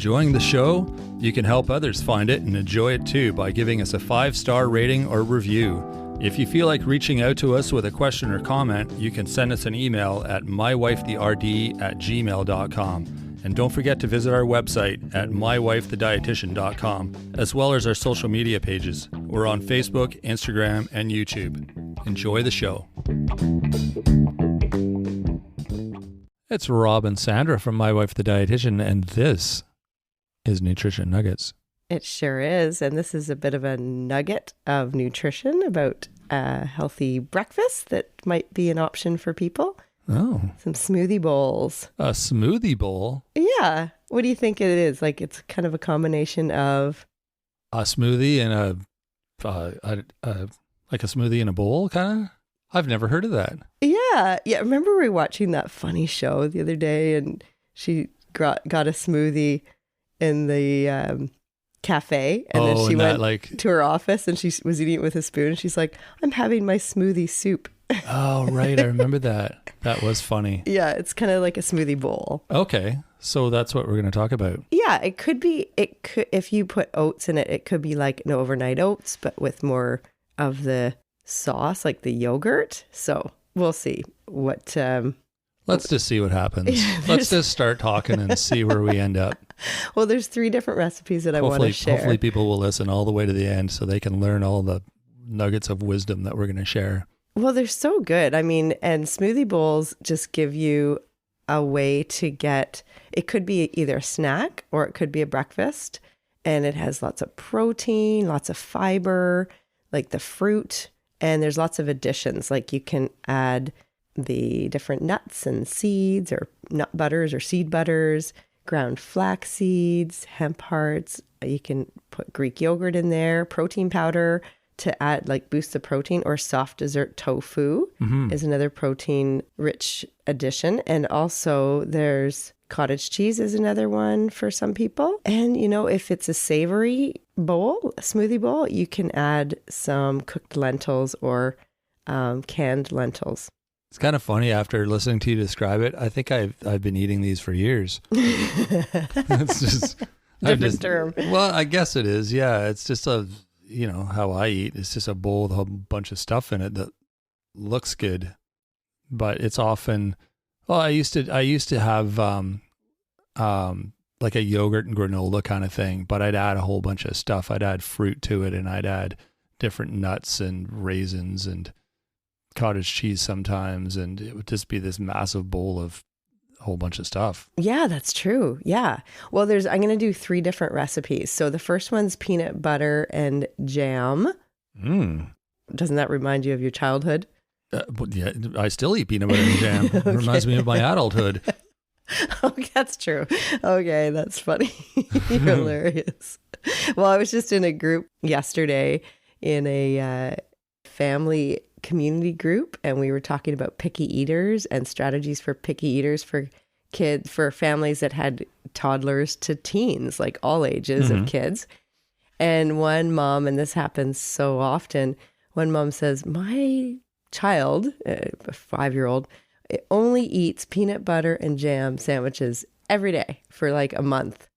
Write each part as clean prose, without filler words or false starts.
Enjoying the show? You can help others find it and enjoy it too by giving us a 5-star rating or review. If you feel like reaching out to us with a question or comment, you can send us an email at mywifetherd@gmail.com. And don't forget to visit our website at mywifethedietitian.com, as well as our social media pages. We're on Facebook, Instagram, and YouTube. Enjoy the show. It's Rob and Sandra from My Wife the Dietitian, and this is Nutrition Nuggets. It sure is. And this is a bit of a nugget of nutrition about a healthy breakfast that might be an option for people. Oh. Some smoothie bowls. A smoothie bowl? Yeah. What do you think it is? Like, it's kind of a combination of a smoothie and like a smoothie in a bowl, kind of? I've never heard of that. Yeah. Remember we were watching that funny show the other day, and she got a smoothie in the cafe, and then she went to her office, and she was eating it with a spoon, and she's like, "I'm having my smoothie soup." Oh, right. I remember that. That was funny. Yeah, it's kind of like a smoothie bowl. Okay. So that's what we're going to talk about. Yeah, it could if you put oats in it, it could be like an overnight oats, but with more of the sauce, like the yogurt. So we'll see what... Let's just see what happens. Let's just start talking and see where we end up. Well, there's 3 different recipes that I want to share. Hopefully people will listen all the way to the end so they can learn all the nuggets of wisdom that we're going to share. Well, they're so good. I mean, and smoothie bowls just give you a way to get, it could be either a snack or it could be a breakfast. And it has lots of protein, lots of fiber, like the fruit. And there's lots of additions. Like you can add the different nuts and seeds or nut butters or seed butters, ground flax seeds, hemp hearts. You can put Greek yogurt in there, protein powder to add, like, boost the protein, or soft dessert tofu is another protein rich addition. And also there's cottage cheese is another one for some people. And, you know, if it's a savory bowl, a smoothie bowl, you can add some cooked lentils or canned lentils. It's kind of funny after listening to you describe it. I think I've been eating these for years. It's just different term. Well, I guess it is. Yeah, it's just how I eat. It's just a bowl with a whole bunch of stuff in it that looks good, but it's often. Well, I used to have like a yogurt and granola kind of thing, but I'd add a whole bunch of stuff. I'd add fruit to it, and I'd add different nuts and raisins and cottage cheese sometimes, and it would just be this massive bowl of a whole bunch of stuff. Yeah, that's true. Yeah. Well, I'm going to do 3 different recipes. So the first one's peanut butter and jam. Doesn't that remind you of your childhood? Yeah, I still eat peanut butter and jam. It reminds me of my adulthood. Okay, that's true. Okay, that's funny. You're hilarious. Well, I was just in a group yesterday in a family community group, and we were talking about picky eaters and strategies for picky eaters for kids, for families that had toddlers to teens, like all ages of kids. And one mom, and this happens so often, one mom says, my child, a 5-year-old, only eats peanut butter and jam sandwiches every day for like a month.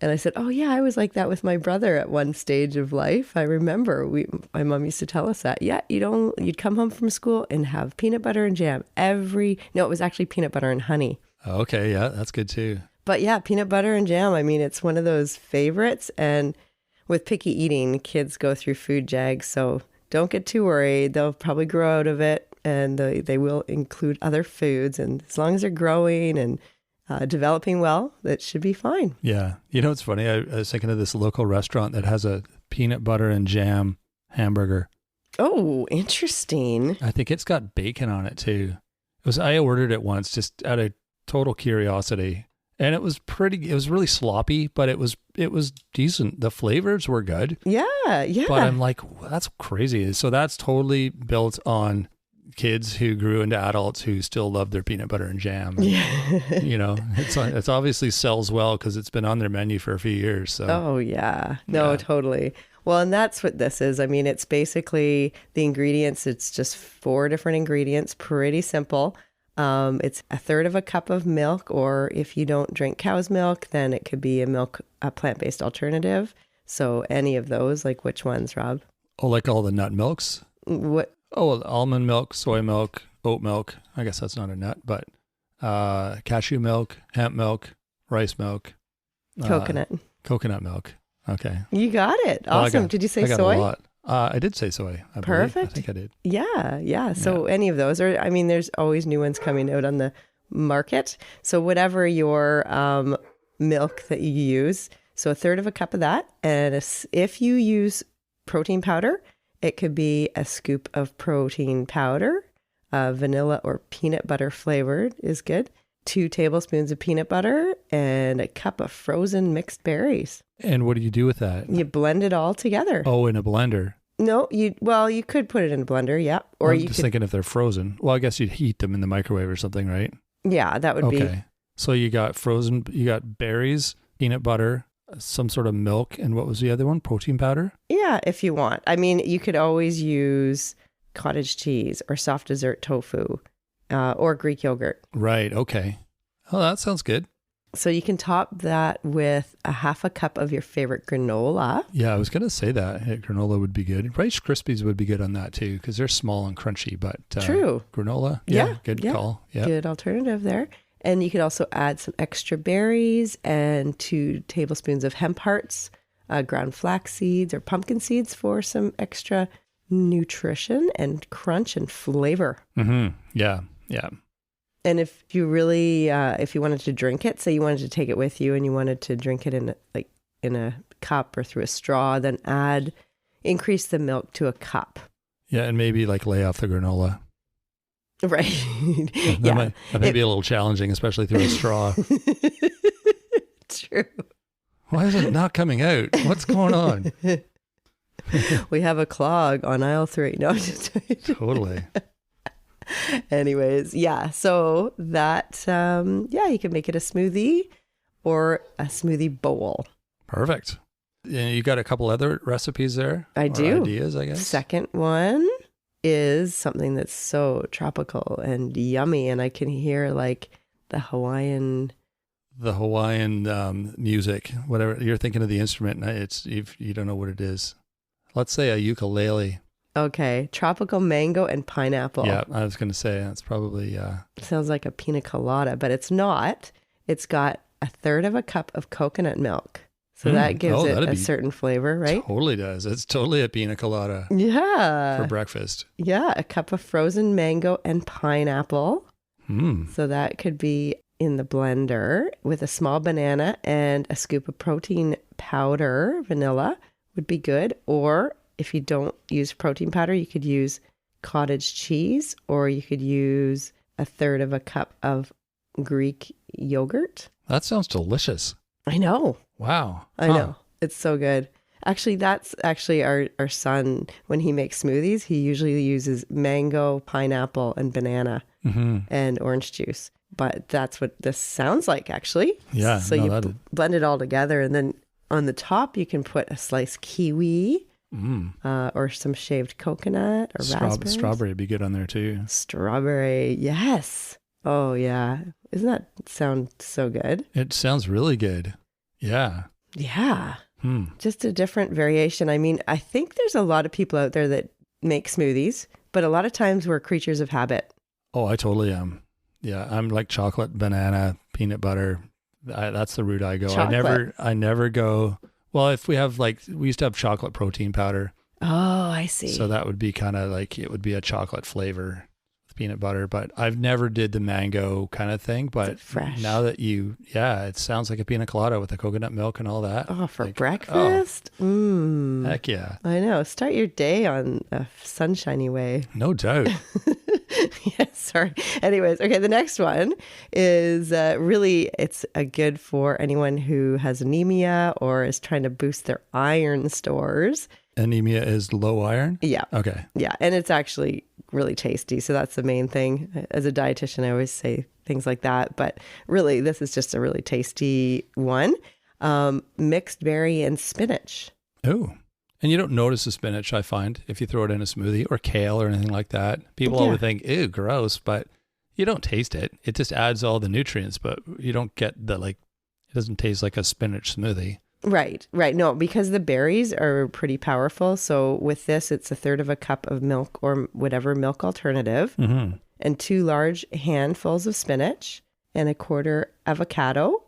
And I said, oh yeah, I was like that with my brother at one stage of life. I remember my mom used to tell us that. Yeah, you'd come home from school and have peanut butter and jam it was actually peanut butter and honey. Okay, yeah, that's good too. But yeah, peanut butter and jam, I mean, it's one of those favorites. And with picky eating, kids go through food jags. So don't get too worried. They'll probably grow out of it, and they will include other foods. And as long as they're growing and developing well, that should be fine. Yeah. You know, it's funny. I was thinking of this local restaurant that has a peanut butter and jam hamburger. Oh, interesting. I think it's got bacon on it too. I ordered it once just out of total curiosity, and it was really sloppy, but it was decent. The flavors were good. Yeah. But I'm like, well, that's crazy. So that's totally built on kids who grew into adults who still love their peanut butter and jam. And, you know, it's obviously sells well because it's been on their menu for a few years. So. Oh yeah, no, totally. Well, and that's what this is. I mean, it's basically the ingredients. It's just 4 different ingredients, pretty simple. It's a third of a cup of milk, or if you don't drink cow's milk, then it could be a plant-based alternative. So any of those, like which ones, Rob? Oh, like all the nut milks? What? Oh, well, almond milk, soy milk, oat milk. I guess that's not a nut, but cashew milk, hemp milk, rice milk. Coconut milk. Okay. You got it. Well, Awesome. Did you say I got soy? A lot. I did say soy. I Perfect. believe. I think I did. Yeah. So any of those, or I mean, there's always new ones coming out on the market. So whatever your milk that you use, so a third of a cup of that. And if you use protein powder, it could be a scoop of protein powder, vanilla or peanut butter flavored is good. 2 tablespoons of peanut butter and a cup of frozen mixed berries. And what do you do with that? You blend it all together. Oh, in a blender. No, you could put it in a blender, yeah. Or I'm just thinking if they're frozen. Well, I guess you'd heat them in the microwave or something, right? Yeah, that would be. Okay. So you got berries, peanut butter, some sort of milk, and what was the other one? Protein powder? Yeah, if you want. I mean, you could always use cottage cheese or soft dessert tofu or Greek yogurt. Right. Okay. Oh, that sounds good. So you can top that with a half a cup of your favorite granola. Yeah, I was going to say that. Granola would be good. Rice Krispies would be good on that too, because they're small and crunchy, but true. Granola. Yeah. Good call. Yeah. Good alternative there. And you could also add some extra berries and 2 tablespoons of hemp hearts, ground flax seeds or pumpkin seeds for some extra nutrition and crunch and flavor. Mm-hmm. Yeah. Yeah. And if you really, if you wanted to drink it, say you wanted to take it with you and you wanted to drink it in a cup or through a straw, then increase the milk to a cup. Yeah, and maybe lay off the granola. Right. That might be a little challenging, especially through a straw. True. Why is it not coming out? What's going on? We have a clog on aisle 3. No, Totally. Anyways, yeah. So that, you can make it a smoothie or a smoothie bowl. Perfect. And you got a couple other recipes there? I do. Ideas, I guess. Second one is something that's so tropical and yummy, and I can hear the Hawaiian music, whatever you're thinking of the instrument. It's you don't know what it is. Let's say a ukulele. Okay, tropical mango and pineapple. Yeah, I was going to say that's probably. Sounds like a pina colada, but it's not. It's got a third of a cup of coconut milk. So that gives it a certain flavor, right? Totally does. It's totally a pina colada. Yeah. For breakfast. Yeah, a cup of frozen mango and pineapple. So that could be in the blender with a small banana and a scoop of protein powder, vanilla would be good. Or if you don't use protein powder, you could use cottage cheese, or you could use a third of a cup of Greek yogurt. That sounds delicious. I know. Wow. I know. It's so good. Actually, that's our son. When he makes smoothies, he usually uses mango, pineapple, and banana and orange juice. But that's what this sounds like, actually. Yeah. So you blend it all together, and then on the top, you can put a sliced kiwi or some shaved coconut or raspberries. Strawberry would be good on there too. Strawberry, yes. Oh, yeah. Doesn't that sound so good? It sounds really good. Yeah. Yeah. Just a different variation. I mean, I think there's a lot of people out there that make smoothies, but a lot of times we're creatures of habit. Oh, I totally am. Yeah. I'm like chocolate, banana, peanut butter. That's the route I go. Chocolate. I never go. Well, if we have we used to have chocolate protein powder. Oh, I see. So that would be kind of it would be a chocolate flavor with peanut butter, but I've never did the mango kind of thing. But fresh. Now that it sounds like a pina colada with the coconut milk and all that. Oh, for breakfast? Oh, heck yeah. I know. Start your day on a sunshiny way. No doubt. Yes, sorry. Anyways, okay, the next one is it's good for anyone who has anemia or is trying to boost their iron stores. Anemia is low iron? Yeah. Okay. Yeah, and it's actually really tasty. So that's the main thing. As a dietitian, I always say things like that. But really, this is just a really tasty one. Mixed berry and spinach. Oh. And you don't notice the spinach, I find, if you throw it in a smoothie or kale or anything like that. People always think, ew, gross. But You don't taste it. It just adds all the nutrients, but you don't get it doesn't taste like a spinach smoothie. Right. No, because the berries are pretty powerful. So with this, it's 1/3 cup of milk or whatever milk alternative, and 2 large handfuls of spinach and 1/4 avocado,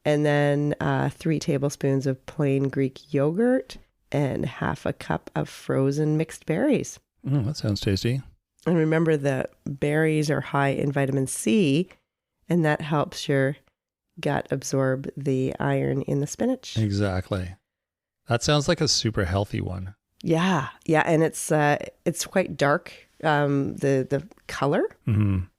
and then 3 tablespoons of plain Greek yogurt and 1/2 cup of frozen mixed berries. That sounds tasty. And remember, the berries are high in vitamin C, and that helps your gut absorb the iron in the spinach. Exactly. That sounds like a super healthy one. Yeah, and it's quite dark, the color,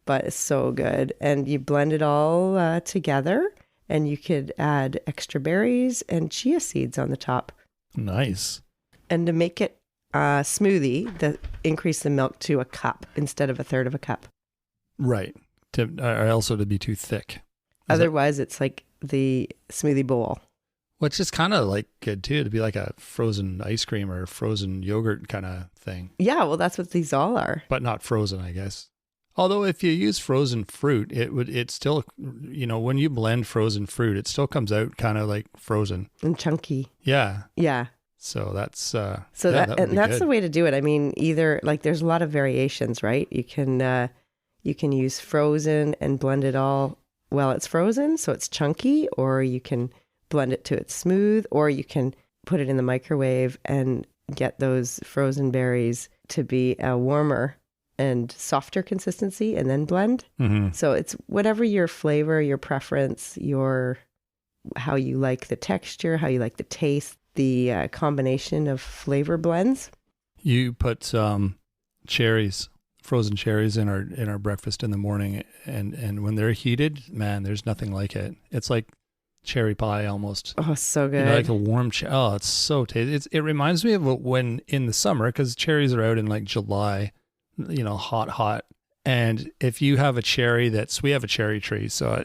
but it's so good. And you blend it all together, and you could add extra berries and chia seeds on the top. Nice. And to make it smoothie, increase the milk to 1 cup instead of 1/3 cup. Right. Also to be too thick. Otherwise, it's like the smoothie bowl. Which is kind of like good too, to be like a frozen ice cream or frozen yogurt kind of thing. Yeah, well, that's what these all are. But not frozen, I guess. Although if you use frozen fruit, it still, when you blend frozen fruit, it still comes out kind of like frozen. And chunky. Yeah. Yeah. So that's that's good. the way to do it. I mean, either like there's a lot of variations, right? You can use frozen and blend it all while it's frozen, so it's chunky, or you can blend it to it's smooth, or you can put it in the microwave and get those frozen berries to be a warmer and softer consistency and then blend. So it's whatever your flavor, your preference, how you like the texture, how you like the taste, the combination of flavor blends. You put frozen cherries in our breakfast in the morning, and when they're heated, man, there's nothing like it. It's like cherry pie almost. Oh, so good. Like a warm it's so tasty. It reminds me of when in the summer, because cherries are out in like July, hot. And if you have a cherry we have a cherry tree, so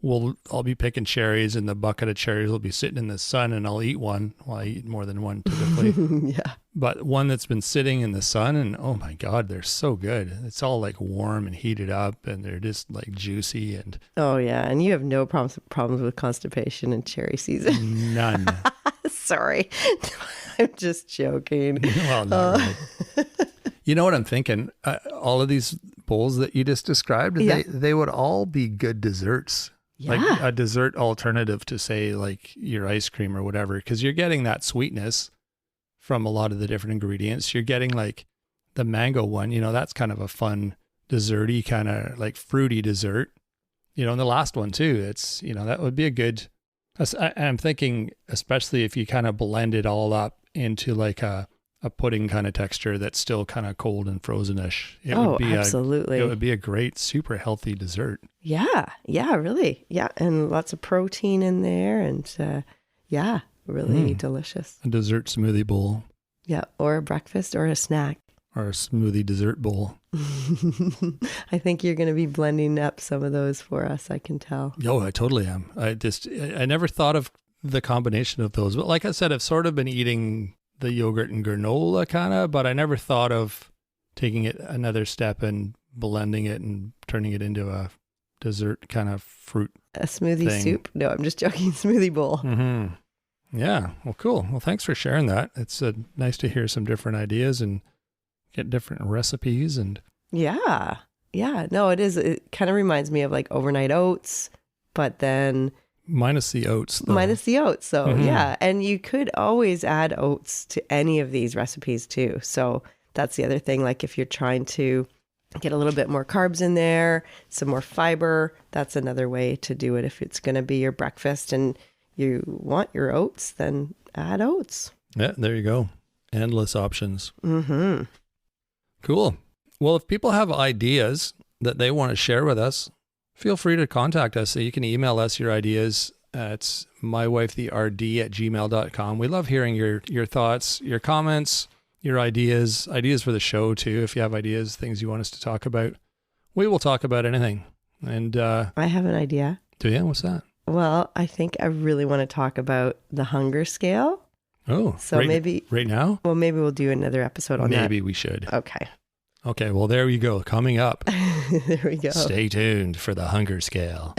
I'll be picking cherries, and the bucket of cherries will be sitting in the sun, and I'll eat one. Well, I eat more than one typically. Yeah. But one that's been sitting in the sun, and oh my God, they're so good. It's all like warm and heated up, and they're just like juicy. And oh yeah, and you have no problems with constipation in cherry season. None. Sorry, I'm just joking. Well, not really. You know what I'm thinking? All of these bowls that you just described, they would all be good desserts. Yeah. Like a dessert alternative to, say, like your ice cream or whatever, because you're getting that sweetness from a lot of the different ingredients. You're getting like the mango one, that's kind of a fun desserty kind of like fruity dessert, and the last one too, it's, that would be a good, I'm thinking, especially if you kind of blend it all up into like a pudding kind of texture that's still kind of cold and frozenish. Absolutely. It would be a great, super healthy dessert. Yeah, really. Yeah, and lots of protein in there, and really delicious. A dessert smoothie bowl. Yeah, or a breakfast or a snack. Or a smoothie dessert bowl. I think you're going to be blending up some of those for us, I can tell. Oh, I totally am. I never thought of the combination of those. But like I said, I've sort of been eating the yogurt and granola kind of, but I never thought of taking it another step and blending it and turning it into a dessert kind of fruit. A smoothie thing. soup? No, I'm just joking. Smoothie bowl. Mm-hmm. Yeah. Well, cool. Well, thanks for sharing that. It's nice to hear some different ideas and get different recipes. And yeah. No, it is. It kind of reminds me of like overnight oats, but then minus the oats. So yeah. And you could always add oats to any of these recipes too. So that's the other thing. Like if you're trying to get a little bit more carbs in there, some more fiber, that's another way to do it. If it's going to be your breakfast and you want your oats, then add oats. Yeah, there you go. Endless options. Mm-hmm. Cool. Well, if people have ideas that they want to share with us, feel free to contact us. So you can email us your ideas at mywifetherd@gmail.com. We love hearing your thoughts, your comments, your ideas for the show too. If you have ideas, things you want us to talk about, we will talk about anything. And I have an idea. Do you? What's that? Well, I think I really want to talk about the hunger scale. Oh, so maybe right now? Well, maybe we'll do another episode on that. Maybe we should. Okay. Okay, well, there you go. Coming up. There we go. Stay tuned for the hunger scale.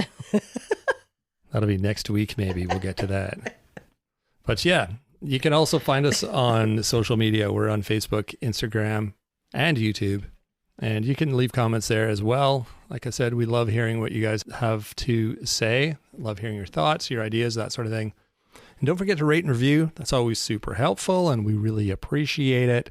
That'll be next week, maybe. We'll get to that. But yeah, you can also find us on social media. We're on Facebook, Instagram, and YouTube. And you can leave comments there as well. Like I said, we love hearing what you guys have to say. Love hearing your thoughts, your ideas, that sort of thing. And don't forget to rate and review. That's always super helpful, and we really appreciate it.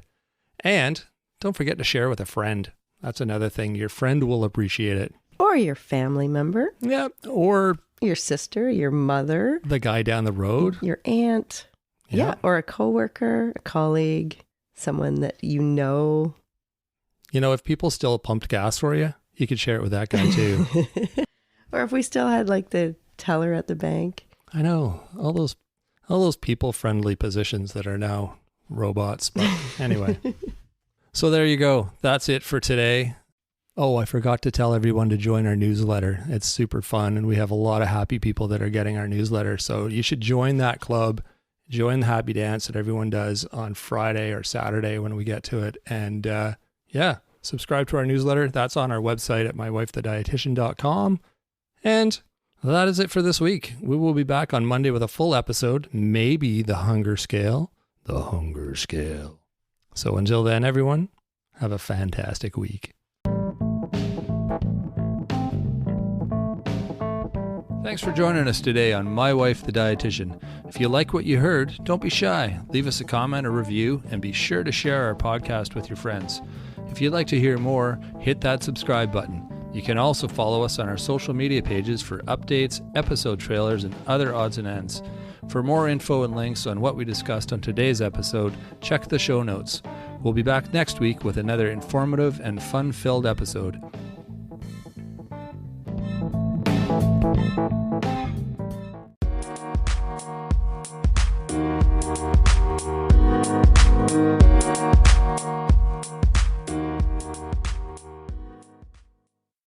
And don't forget to share with a friend. That's another thing. Your friend will appreciate it. Or your family member. Yeah. Or your sister, your mother. The guy down the road. Your aunt. Yeah. Or a coworker, a colleague, someone that you know. You know, if people still pumped gas for you, you could share it with that guy too. Or if we still had like the teller at the bank. I know. All those people-friendly positions that are now robots. But anyway. So there you go. That's it for today. Oh, I forgot to tell everyone to join our newsletter. It's super fun, and we have a lot of happy people that are getting our newsletter. So you should join that club. Join the happy dance that everyone does on Friday or Saturday when we get to it. And subscribe to our newsletter. That's on our website at mywifethedietitian.com. And that is it for this week. We will be back on Monday with a full episode, maybe the hunger scale. The hunger scale. So until then, everyone, have a fantastic week. Thanks for joining us today on My Wife the Dietitian. If you like what you heard, don't be shy. Leave us a comment or review, and be sure to share our podcast with your friends. If you'd like to hear more, hit that subscribe button. You can also follow us on our social media pages for updates, episode trailers, and other odds and ends. For more info and links on what we discussed on today's episode, check the show notes. We'll be back next week with another informative and fun-filled episode.